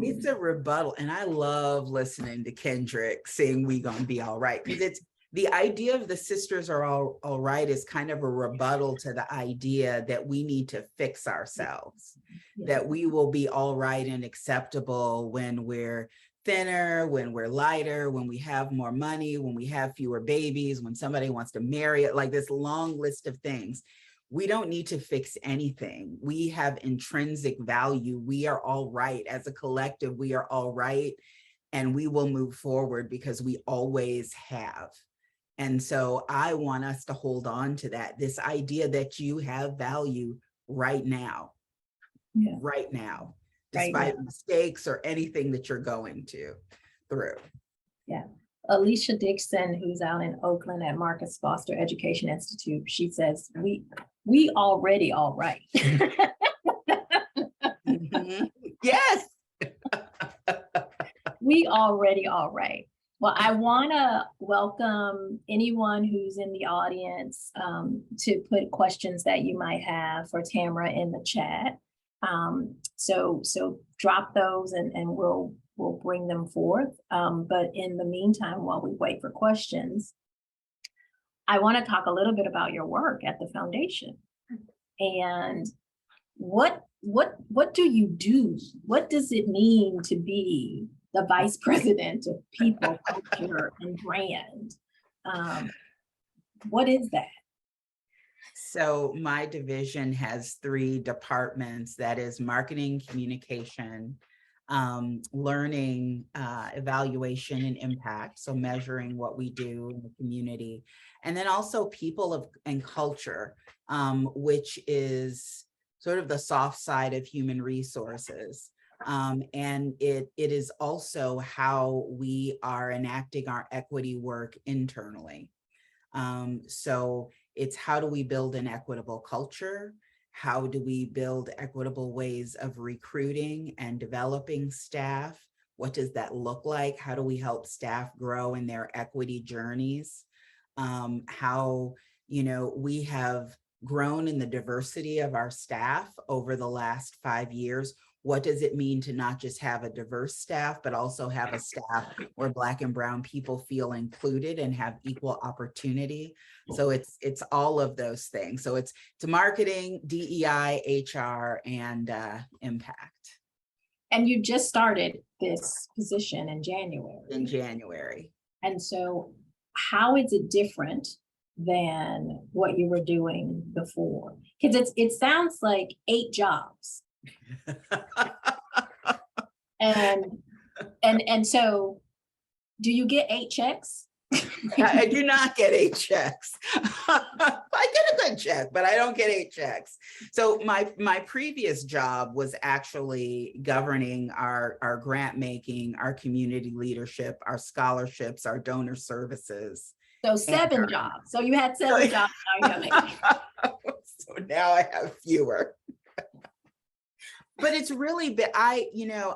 It's a rebuttal, and I love listening to Kendrick saying We Gonna Be All Right, because it's the idea of the sisters are all right is kind of a rebuttal to the idea that we need to fix ourselves, that we will be all right and acceptable when we're thinner, when we're lighter, when we have more money, when we have fewer babies, when somebody wants to marry it, like this long list of things. We don't need to fix anything. We have intrinsic value. We are all right as a collective. We are all right, and we will move forward because we always have. And so I want us to hold on to that, this idea that you have value right now, right now, despite mistakes or anything that you're going through. Yeah. Alicia Dixon, who's out in Oakland at Marcus Foster Education Institute, she says, we already all right. Yes. We already all right. Well, I wanna welcome anyone who's in the audience to put questions that you might have for Tamara in the chat. So drop those and we'll bring them forth. But in the meantime, while we wait for questions, I want to talk a little bit about your work at the foundation. And what do you do? What does it mean to be the vice president of people, culture, and brand? What is that? So my division has 3 departments. That is marketing, communication, learning, evaluation, and impact. So measuring what we do in the community. And then also people and culture, which is sort of the soft side of human resources. And it is also how we are enacting our equity work internally. So it's how do we build an equitable culture? How do we build equitable ways of recruiting and developing staff? What does that look like? How do we help staff grow in their equity journeys? How, we have grown in the diversity of our staff over the last 5 years. What does it mean to not just have a diverse staff, but also have a staff where Black and Brown people feel included and have equal opportunity? So it's all of those things. So it's marketing, DEI, HR, and impact. And you just started this position in January. In January. And so how is it different than what you were doing before? Because it sounds like 8 jobs. and so do you get 8 checks? I do not get 8 checks. I get a good check, but I don't get 8 checks. So my previous job was actually governing our grant making, our community leadership, our scholarships, our donor services. So 7 jobs. So you had 7 jobs. So now I have fewer. But it's really, I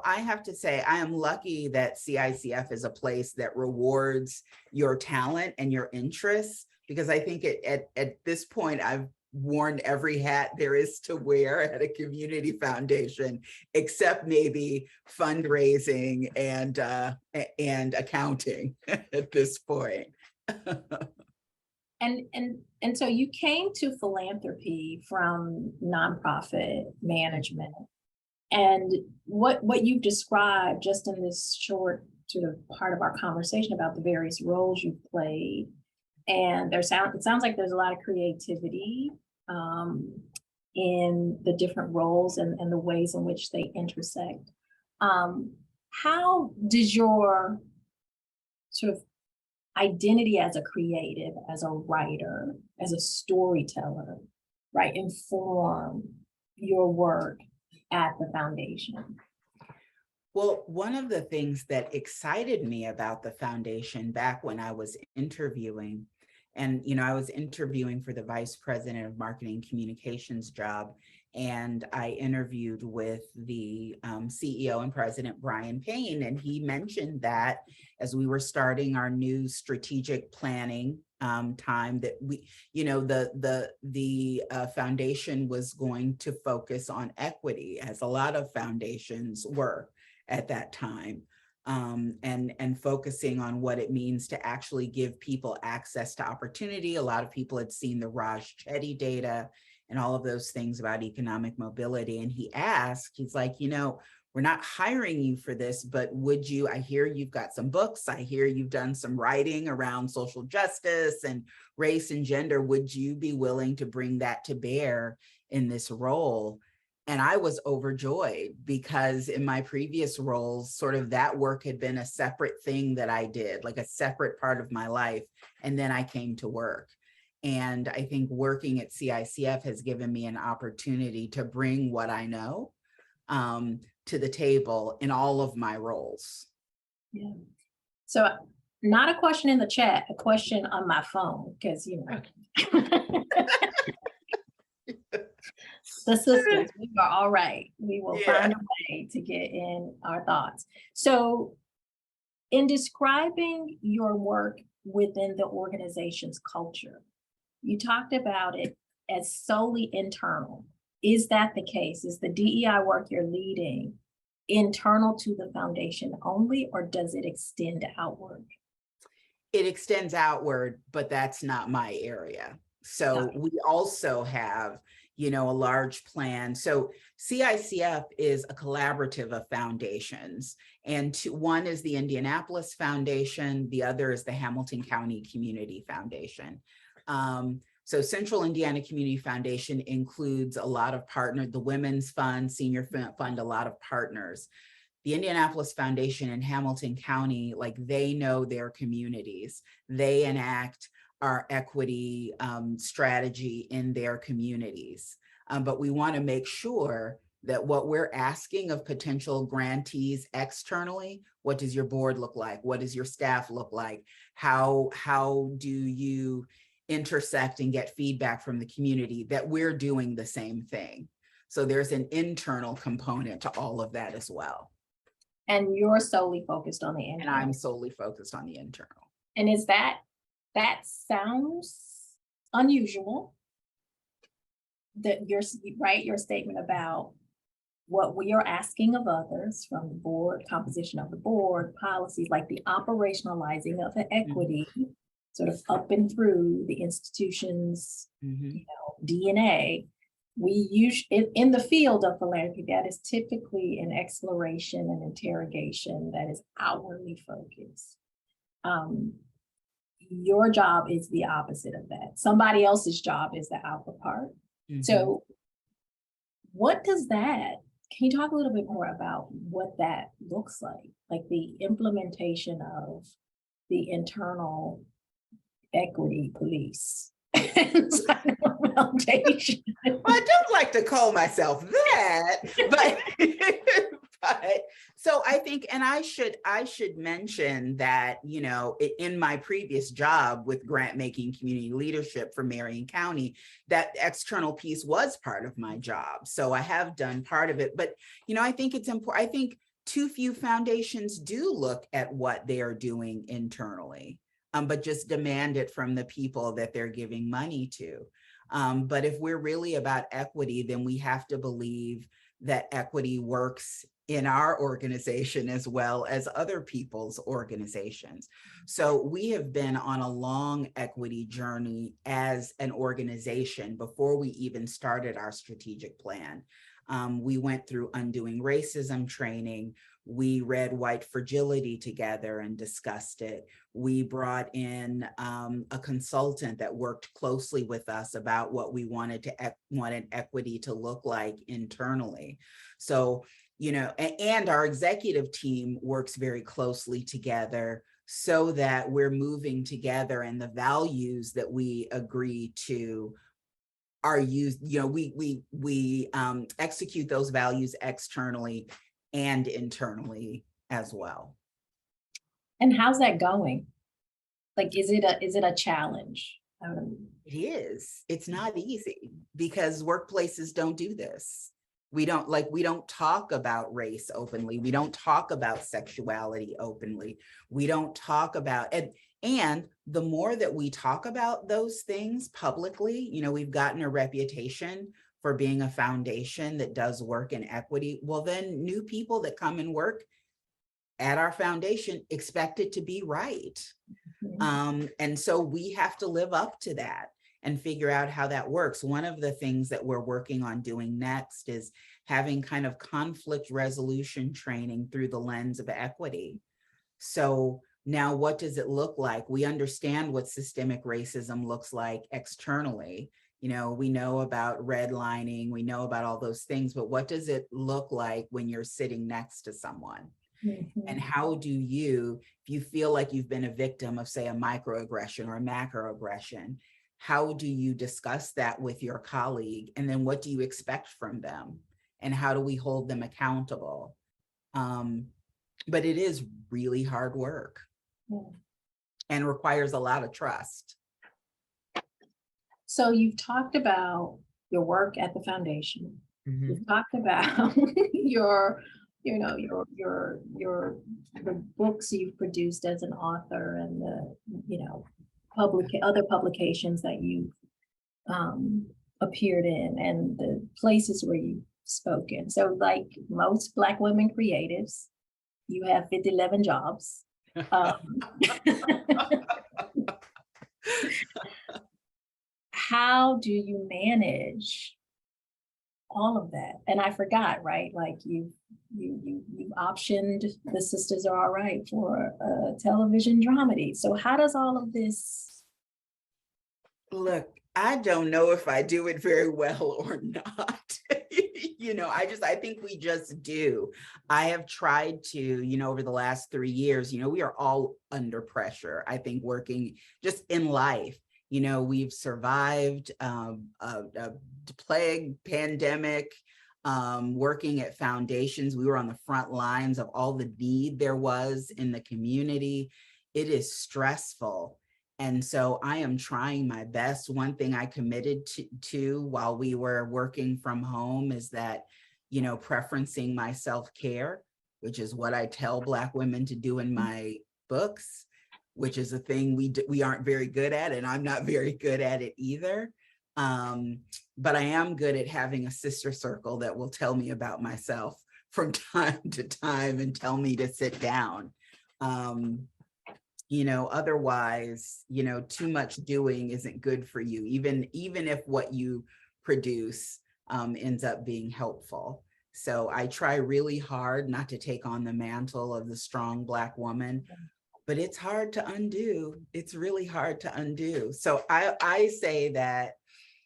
have to say, I am lucky that CICF is a place that rewards your talent and your interests, because I think at this point, I've worn every hat there is to wear at a community foundation, except maybe fundraising and accounting at this point. And so you came to philanthropy from nonprofit management. And what you've described just in this short sort of part of our conversation about the various roles you've played, and it sounds like there's a lot of creativity in the different roles and the ways in which they intersect. How does your sort of identity as a creative, as a writer, as a storyteller, right, inform your work at the foundation? Well, one of the things that excited me about the foundation back when I was interviewing, and I was interviewing for the vice president of marketing communications job, and I interviewed with the CEO and president, Brian Payne, and he mentioned that as we were starting our new strategic planning time, that we, the foundation was going to focus on equity, as a lot of foundations were at that time, and focusing on what it means to actually give people access to opportunity. A lot of people had seen the Raj Chetty data and all of those things about economic mobility. And he's like, we're not hiring you for this, but would you, I hear you've got some books, I hear you've done some writing around social justice and race and gender. Would you be willing to bring that to bear in this role? And I was overjoyed, because in my previous roles, sort of that work had been a separate thing that I did, like a separate part of my life. And then I came to work. And I think working at CICF has given me an opportunity to bring what I know to the table in all of my roles. Yeah. So not a question in the chat, a question on my phone, because the sisters, we are all right. We will find a way to get in our thoughts. So in describing your work within the organization's culture. You talked about it as solely internal. Is that the case? Is the DEI work you're leading internal to the foundation only, or does it extend outward? It extends outward, but that's not my area. So we also have, a large plan. So CICF is a collaborative of foundations, and one is the Indianapolis Foundation, the other is the Hamilton County Community Foundation. So Central Indiana Community Foundation includes a lot of partners, the Women's Fund, Senior Fund, a lot of partners. The Indianapolis Foundation in Hamilton County, they know their communities. They enact our equity strategy in their communities. But we want to make sure that what we're asking of potential grantees externally, what does your board look like? What does your staff look like? How do you intersect and get feedback from the community, that we're doing the same thing? So there's an internal component to all of that as well. And you're solely focused on the internal. And I'm solely focused on the internal. And is that sounds unusual, that your statement about what we are asking of others from the board, composition of the board, policies, like the operationalizing of the equity, sort of up and through the institution's DNA. We use it in the field of philanthropy. That is typically an exploration and interrogation that is outwardly focused. Your job is the opposite of that. Somebody else's job is the outward part. So what does that, can you talk a little bit more about what that looks like the implementation of the internal equity police inside the foundation? Well, I don't like to call myself that, but so I think, and I should mention that, in my previous job with grant making community leadership for Marion County, that external piece was part of my job. So I have done part of it, but, I think it's important. I think too few foundations do look at what they are doing internally, but just demand it from the people that they're giving money to. But if we're really about equity, then we have to believe that equity works in our organization as well as other people's organizations. So we have been on a long equity journey as an organization before we even started our strategic plan. We went through Undoing Racism training. We read White Fragility together and discussed it. We brought in a consultant that worked closely with us about what we wanted equity to look like internally. So, and our executive team works very closely together so that we're moving together, and the values that we agree to are used, we execute those values externally and internally as well. And how's that going? Is it a challenge? It is. It's not easy because workplaces don't do this. We don't talk about race openly. We don't talk about sexuality openly. We don't talk about it. And the more that we talk about those things publicly, we've gotten a reputation for being a foundation that does work in equity. Well, then new people that come and work at our foundation expect it to be right. And so we have to live up to that and figure out how that works. One of the things that we're working on doing next is having kind of conflict resolution training through the lens of equity. So now what does it look like? We understand what systemic racism looks like externally. We know about redlining, we know about all those things, but what does it look like when you're sitting next to someone? And how do you, if you feel like you've been a victim of, say, a microaggression or a macroaggression, how do you discuss that with your colleague? And then what do you expect from them? And how do we hold them accountable? But it is really hard work and requires a lot of trust. So you've talked about your work at the foundation. You've talked about your you know, the books you've produced as an author and the, you know, other publications that you've appeared in and the places where you've spoken. So like most Black women creatives, you have 11 jobs. How do you manage all of that? And I forgot, right? Like you've optioned The Sisters Are All Right for a television dramedy. So how does all of this? Look, I don't know if I do it very well or not. You know, I think we just do. I have tried to, you know, over the last 3 years, you know, we are all under pressure. I think working just in life, you know, we've survived a plague, pandemic, working at foundations. We were on the front lines of all the need there was in the community. It is stressful. And so I am trying my best. One thing I committed to while we were working from home is that, you know, preferencing my self-care, which is what I tell Black women to do in my books, which is a thing we aren't very good at, and I'm not very good at it either. But I am good at having a sister circle that will tell me about myself from time to time and tell me to sit down. You know, otherwise, you know, too much doing isn't good for you, even if what you produce ends up being helpful. So I try really hard not to take on the mantle of the strong Black woman, but it's hard to undo. It's really hard to undo. So I say that,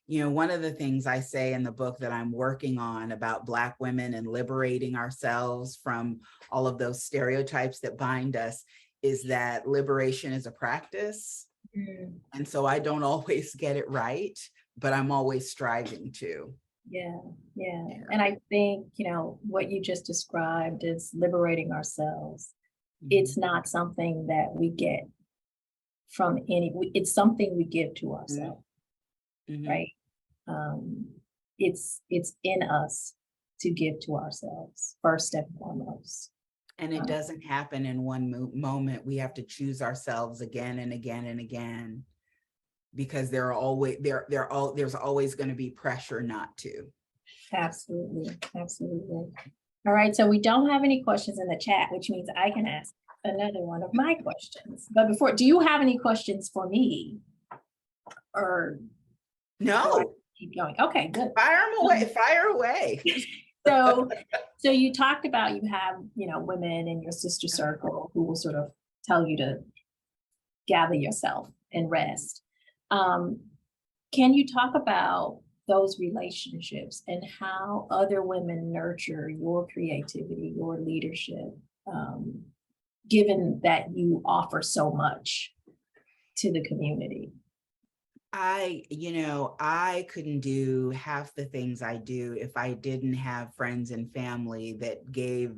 you know, one of the things I say in the book that I'm working on about Black women and liberating ourselves from all of those stereotypes that bind us is that liberation is a practice. And so I don't always get it right, but I'm always striving to. Yeah. And I think, you know, what you just described is liberating ourselves. It's not something that we get from it's something we give to ourselves, right? It's in us to give to ourselves first and foremost. And it doesn't happen in one moment. We have to choose ourselves again and again and again, because there's always going to be pressure not to. Absolutely. All right, so we don't have any questions in the chat, which means I can ask another one of my questions. But before, do you have any questions for me? Or no? Keep going. Okay, good. Fire away. So you talked about you have, you know, women in your sister circle who will sort of tell you to gather yourself and rest. Can you talk about those relationships and how other women nurture your creativity, your leadership, given that you offer so much to the community? I couldn't do half the things I do if I didn't have friends and family that give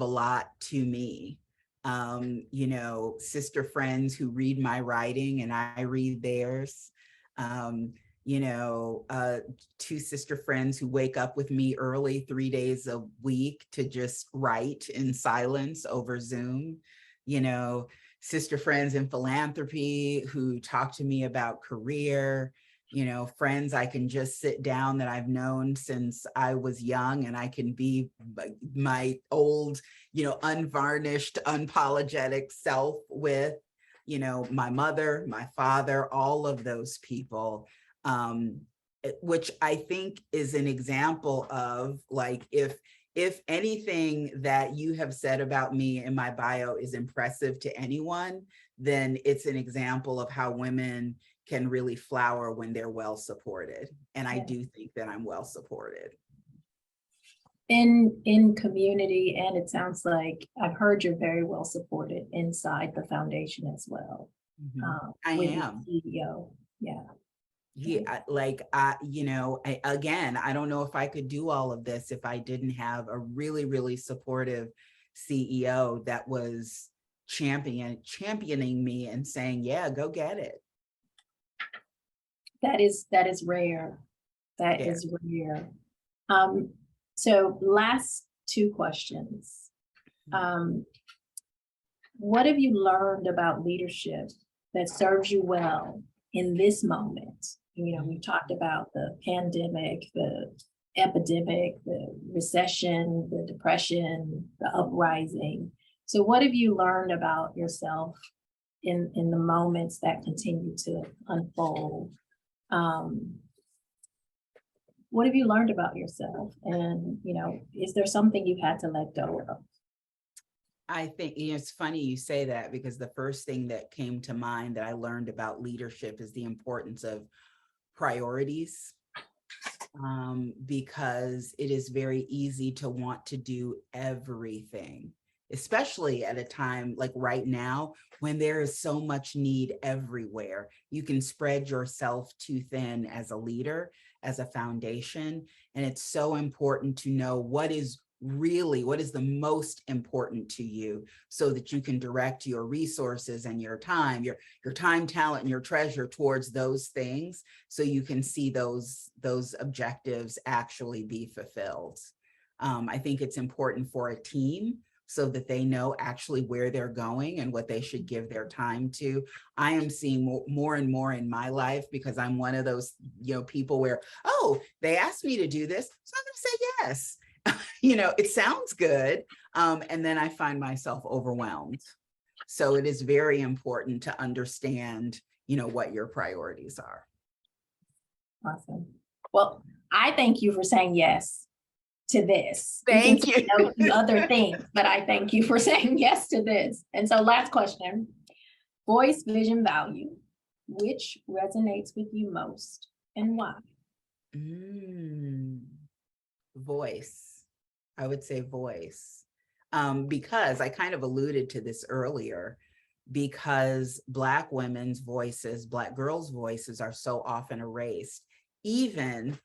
a lot to me. You know, sister friends who read my writing and I read theirs. You know, 2 sister friends who wake up with me early 3 days a week to just write in silence over Zoom. You know, sister friends in philanthropy who talk to me about career, you know, friends I can just sit down that I've known since I was young and I can be my old, you know, unvarnished, unapologetic self with, you know, my mother, my father, all of those people, which I think is an example of, like, if anything that you have said about me in my bio is impressive to anyone, then it's an example of how women can really flower when they're well supported. And I do think that I'm well supported. In community, and it sounds like I've heard you're very well supported inside the foundation as well. I am. CEO. Again, I don't know if I could do all of this if I didn't have a really, really supportive CEO that was championing me and saying, yeah, go get it. That is rare. That is rare. So last 2 questions. What have you learned about leadership that serves you well in this moment? You know, we talked about the pandemic, the epidemic, the recession, the depression, the uprising. So what have you learned about yourself in the moments that continue to unfold? What have you learned about yourself? And, you know, is there something you've had to let go of? I think, you know, it's funny you say that, because the first thing that came to mind that I learned about leadership is the importance of priorities, because it is very easy to want to do everything, especially at a time like right now when there is so much need everywhere. You can spread yourself too thin as a leader, as a foundation, and it's so important to know what is the most important to you, so that you can direct your resources and your time, talent, and your treasure towards those things, so you can see those objectives actually be fulfilled. I think it's important for a team, so that they know actually where they're going and what they should give their time to. I am seeing more and more in my life, because I'm one of those, you know, people where, oh, they asked me to do this, so I'm going to say yes. You know, it sounds good. And then I find myself overwhelmed. So it is very important to understand, you know, what your priorities are. Awesome. Well, I thank you for saying yes to this. Thank you. No to other things, but I thank you for saying yes to this. And so last question, voice, vision, value, which resonates with you most and why? Voice. I would say voice, because I kind of alluded to this earlier, because Black women's voices, Black girls' voices are so often erased, even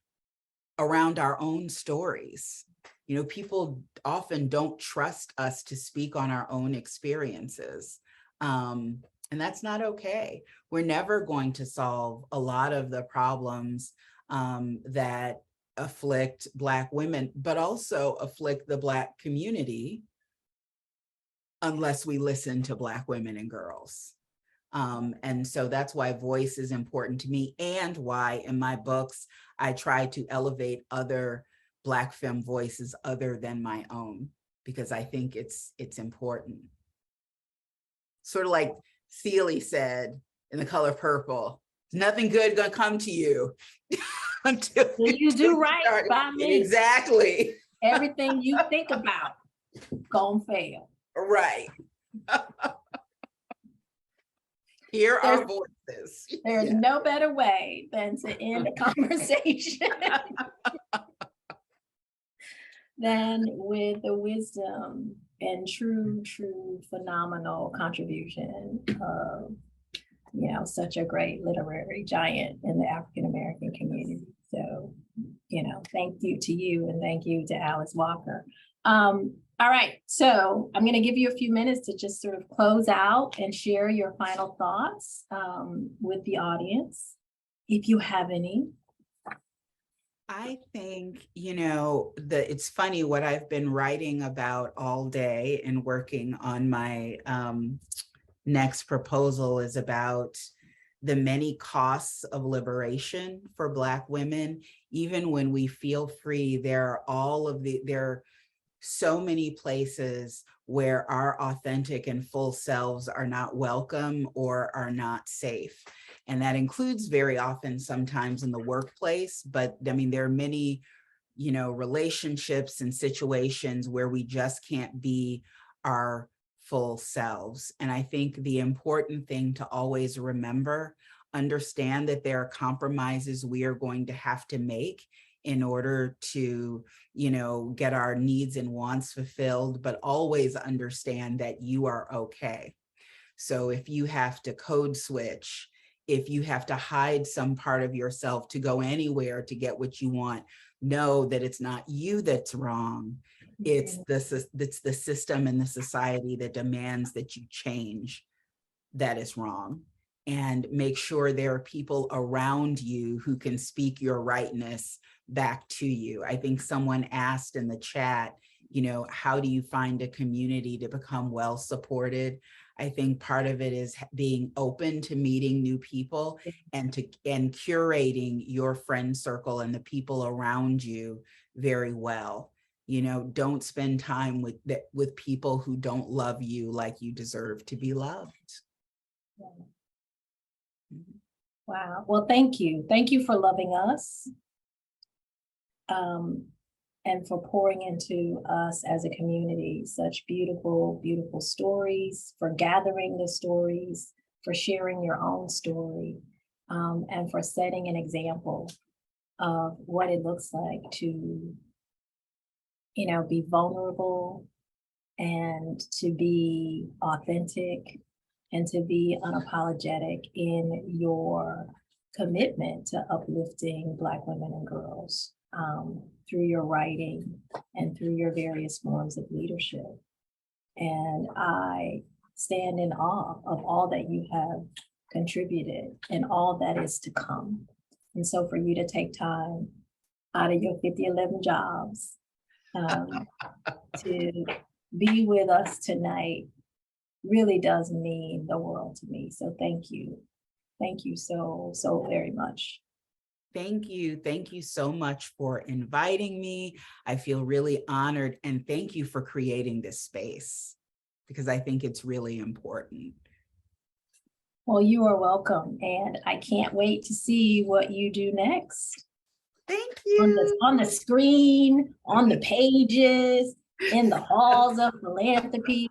around our own stories. You know, people often don't trust us to speak on our own experiences. And that's not okay. We're never going to solve a lot of the problems that afflict Black women, but also afflict the Black community, unless we listen to Black women and girls. And so that's why voice is important to me, and why in my books, I try to elevate other Black femme voices other than my own, because I think it's important. Sort of like Celie said in The Color Purple, nothing good gonna come to you until you do right by me. Exactly. Everything you think about gonna fail. Right. Hear our voices. There's no better way than to end a conversation than with the wisdom and true phenomenal contribution of, you know, such a great literary giant in the African American community. So, you know, thank you to you, and thank you to Alice Walker. All right, so I'm going to give you a few minutes to just sort of close out and share your final thoughts with the audience, if you have any. I think, you know, it's funny what I've been writing about all day and working on my next proposal is about the many costs of liberation for Black women. Even when we feel free, there are so many places where our authentic and full selves are not welcome or are not safe. And that includes very often sometimes in the workplace, but I mean, there are many, you know, relationships and situations where we just can't be our full selves. And I think the important thing to always remember, understand that there are compromises we are going to have to make in order to, you know, get our needs and wants fulfilled, but always understand that you are okay. So if you have to code switch, if you have to hide some part of yourself to go anywhere to get what you want, know that it's not you that's wrong. It's the system and the society that demands that you change that is wrong. And make sure there are people around you who can speak your rightness back to you. I think someone asked in the chat, how do you find a community to become well supported? I think part of it is being open to meeting new people and curating your friend circle and the people around you very well. Don't spend time with people who don't love you like you deserve to be loved. Wow. Well, thank you. Thank you for loving us. And for pouring into us as a community, such beautiful, beautiful stories, for gathering the stories, for sharing your own story, and for setting an example of what it looks like to, be vulnerable and to be authentic and to be unapologetic in your commitment to uplifting Black women and girls. Through your writing and through your various forms of leadership. And I stand in awe of all that you have contributed and all that is to come. And so for you to take time out of your 5011 jobs to be with us tonight really does mean the world to me. So thank you. Thank you so, so very much. Thank you. Thank you so much for inviting me. I feel really honored, and thank you for creating this space because I think it's really important. Well, you are welcome, and I can't wait to see what you do next. Thank you. On the screen, on the pages, in the halls of philanthropy,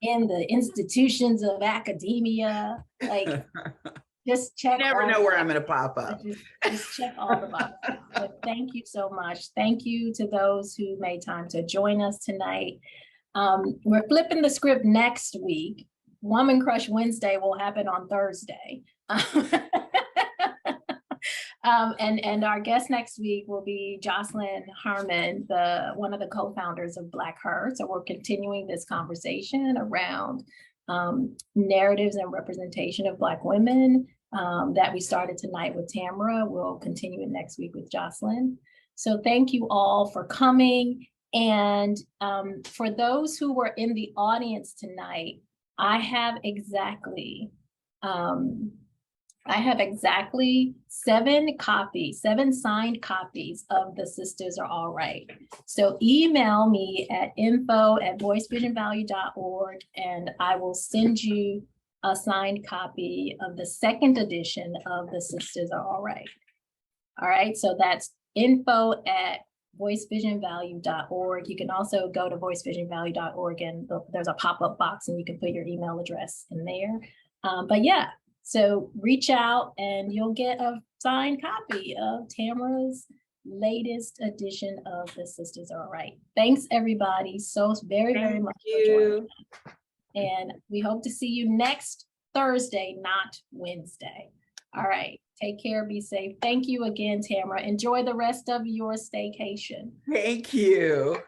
in the institutions of academia, like just check. You never know where I'm going to pop up. Just check all the boxes. But thank you so much. Thank you to those who made time to join us tonight. We're flipping the script next week. Woman Crush Wednesday will happen on Thursday. And our guest next week will be Jocelyn Harmon, one of the co-founders of Black Her. So we're continuing this conversation around narratives and representation of Black women that we started tonight with Tamara. We'll continue it next week with Jocelyn. So thank you all for coming. And for those who were in the audience tonight, I have exactly 7 signed copies of The Sisters Are All Right. So email me at info@voicevisionvalue.org and I will send you a signed copy of the 2nd edition of The Sisters Are All Right. All right, so that's info@voicevisionvalue.org. You can also go to voicevisionvalue.org and there's a pop-up box and you can put your email address in there. But yeah, so reach out and you'll get a signed copy of Tamara's latest edition of The Sisters Are All Right. Thanks everybody so very, very much for joining us. And we hope to see you next Thursday, not Wednesday. All right, take care, be safe. Thank you again, Tamara. Enjoy the rest of your staycation. Thank you.